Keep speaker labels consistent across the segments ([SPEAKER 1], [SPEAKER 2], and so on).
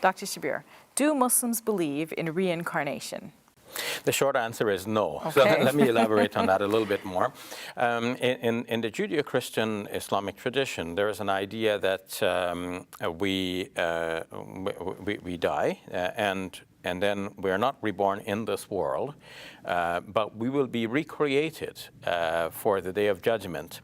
[SPEAKER 1] Dr. Shabir, do Muslims believe in reincarnation?
[SPEAKER 2] The short answer is no.
[SPEAKER 1] Okay.
[SPEAKER 2] So let me elaborate on that a little bit more. In the Judeo-Christian Islamic tradition, there is an idea that we die and then we are not reborn in this world, but we will be recreated for the Day of Judgment.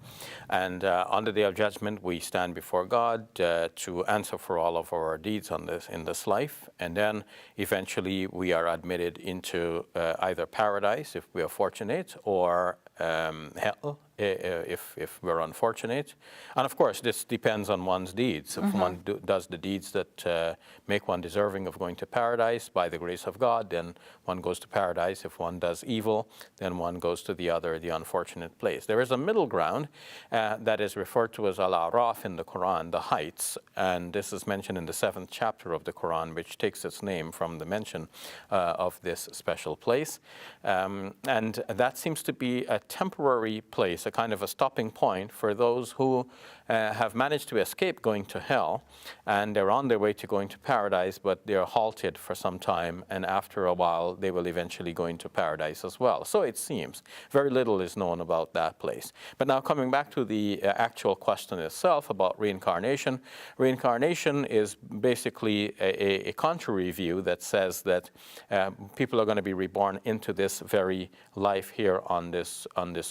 [SPEAKER 2] And on the Day of Judgment, we stand before God to answer for all of our deeds in this life. And then eventually we are admitted into either paradise, if we are fortunate, or hell, if we're unfortunate. And of course, this depends on one's deeds. If one does the deeds that make one deserving of going to paradise by the grace of God, then one goes to paradise. If one does evil, then one goes to the unfortunate place. There is a middle ground that is referred to as Al-Araf in the Quran, the heights. And this is mentioned in the 7th chapter of the Quran, which takes its name from the mention of this special place. And that seems to be a temporary place, a kind of a stopping point for those who have managed to escape going to hell, and they're on their way to going to paradise, but they're halted for some time, and after a while they will eventually go into paradise as well. So it seems. Very little is known about that place. But now coming back to the actual question itself about reincarnation, reincarnation is basically a contrary view that says that people are going to be reborn into this very life here on this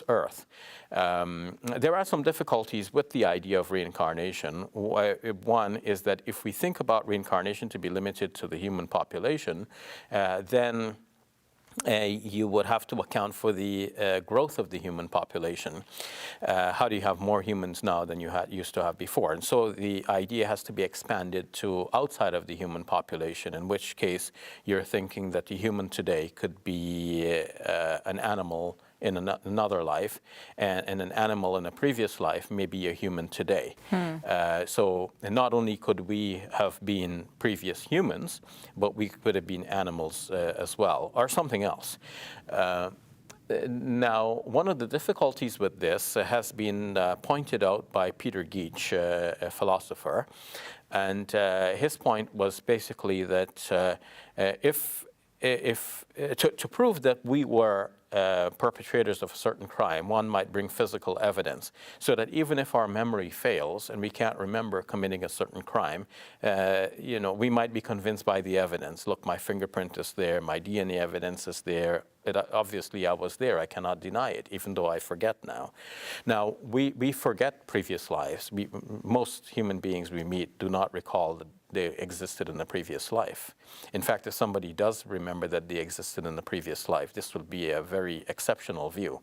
[SPEAKER 2] earth. There are some difficulties with the idea of reincarnation. One is that if we think about reincarnation to be limited to the human population, then you would have to account for the growth of the human population. How do you have more humans now than you used to have before? And so the idea has to be expanded to outside of the human population, in which case you're thinking that the human today could be an animal in another life, and an animal in a previous life may be a human today. So not only could we have been previous humans, but we could have been animals as well, or something else. Now, one of the difficulties with this has been pointed out by Peter Geach, a philosopher, and his point was basically that to prove that we were perpetrators of a certain crime, one might bring physical evidence, so that even if our memory fails and we can't remember committing a certain crime, we might be convinced by the evidence. Look, my fingerprint is there, my DNA evidence is there. Obviously, I was there. I cannot deny it, even though I forget now. Now, we forget previous lives. Most human beings we meet do not recall that they existed in a previous life. In fact, if somebody does remember that they existed in the previous life, this will be a very exceptional view.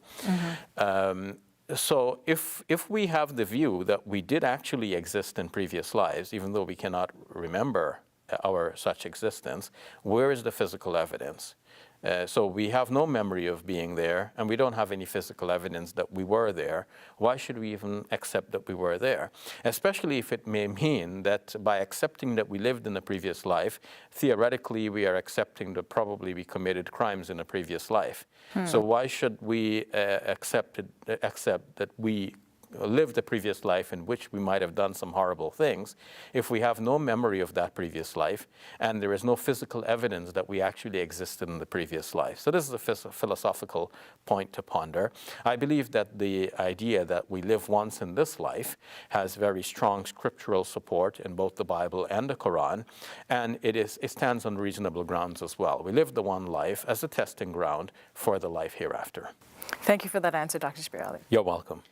[SPEAKER 2] So if we have the view that we did actually exist in previous lives, even though we cannot remember our such existence, where is the physical evidence? So we have no memory of being there, and we don't have any physical evidence that we were there. Why should we even accept that we were there? Especially if it may mean that by accepting that we lived in a previous life, theoretically we are accepting that probably we committed crimes in a previous life. So why should we accept that we lived a previous life in which we might have done some horrible things if we have no memory of that previous life and there is no physical evidence that we actually existed in the previous life? So this is a philosophical point to ponder. I believe that the idea that we live once in this life has very strong scriptural support in both the Bible and the Quran, and it stands on reasonable grounds as well. We live the one life as a testing ground for the life hereafter.
[SPEAKER 1] Thank you for that answer, Dr. Shabir.
[SPEAKER 2] You're welcome.